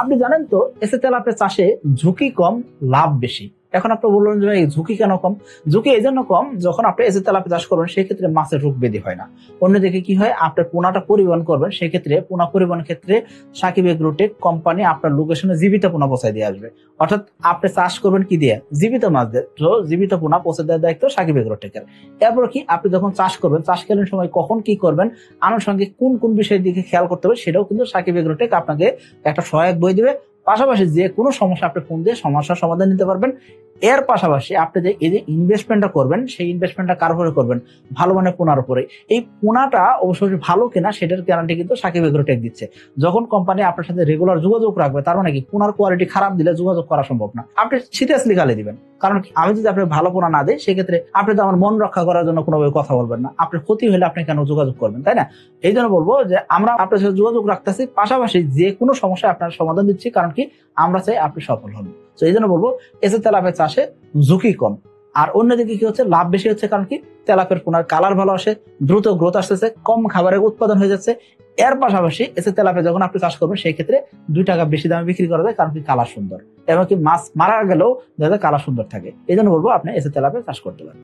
আপনি জানেন তো এসে তেলাপিয়া চাষে ঝুঁকি কম, লাভ বেশি। এখন আপনি বললেন যে ভাই ঝুঁকি কেন কম? ঝুঁকি এই জন্য কম, যখন আপনি এসে তেলাপিয়া চাষ করবেন সেই ক্ষেত্রে মাছের রোগ ব্যাধি হয় না। অন্যদিকে কি হয়, আপনার পোনাটা পরিবহন করবেন, সেই ক্ষেত্রে পোনা পরিবহনের ক্ষেত্রে সাকিব এগ্রোটেক কোম্পানি আপনার লোকেশনে জীবিত পোনা পৌঁছায় দিয়ে আসবে। অর্থাৎ আপনি চাষ করবেন কি দিয়ে? জীবিত মাছ দিয়ে। তো জীবিত পোনা পৌঁছে দেওয়ার দায়িত্ব সাকিব এগ্রোটেকের। এরপর কি, আপনি যখন চাষ করবেন, চাষকালীন সময় কখন কি করবেন, আনুষঙ্গিক কোন কোন বিষয়ের দিকে খেয়াল করতে হবে, সেটাও কিন্তু সাকিব এগ্রোটেক আপনাকে একটা সহায়ক বই দিবে। পাশাপাশি যে কোনো সমস্যা আপনি ফোন দিয়ে সমস্যার সমাধান নিতে পারবেন। এর পাশাপাশি আপনি যে এই যে ইনভেস্টমেন্টটা করবেন, সেই ইনভেস্টমেন্টটা কার উপরে করবেন? ভালো মানের পোনার উপরে। এই পোনাটা অবশ্যই ভালো কিনা সেটার গ্যারান্টি কিন্তু সাকিব এগ্রোটেক দিচ্ছে। যখন কোম্পানি আপনার সাথে রেগুলার যোগাযোগ রাখবে, তার মানে কি পোনার কোয়ালিটি খারাপ দিলে যোগাযোগ করা সম্ভব না। আপনি সিরিয়াসলি গালি দিবেন। কারণ কি, আমি যদি আপনার ভালো পোনা না দিই, সেক্ষেত্রে আপনি তো আমার মন রক্ষা করার জন্য কোনোভাবে কথা বলবেন না। আপনার ক্ষতি হলে আপনি কেন যোগাযোগ করবেন, তাই না? এই জন্য বলবো যে আমরা আপনার সাথে যোগাযোগ রাখতেছি, পাশাপাশি যে কোনো সমস্যায় আপনার সমাধান দিচ্ছি। কারণ কি, আমরা চাই আপনি সফল হন। তো এই জন্য বলবো এসে তেলাপিয়া চাষে ঝুঁকি কম, আর অন্যদিকে কি হচ্ছে, লাভ বেশি হচ্ছে। কারণ কি, তেলাপিয়ার পোনার কালার ভালো আসে, দ্রুত গ্রোথ আসতেছে, কম খাবারের উৎপাদন হয়ে যাচ্ছে। এর পাশাপাশি এসে তেলাপিয়া যখন আপনি চাষ করবেন, সেই ক্ষেত্রে 2 টাকা বেশি দামে বিক্রি করা যায়। কারণ কি, কালার সুন্দর, এমনকি মাছ মারা গেলেও যাতে কালার সুন্দর থাকে। এই জন্য বলবো আপনি এসে তেলাপিয়া চাষ করতে পারেন।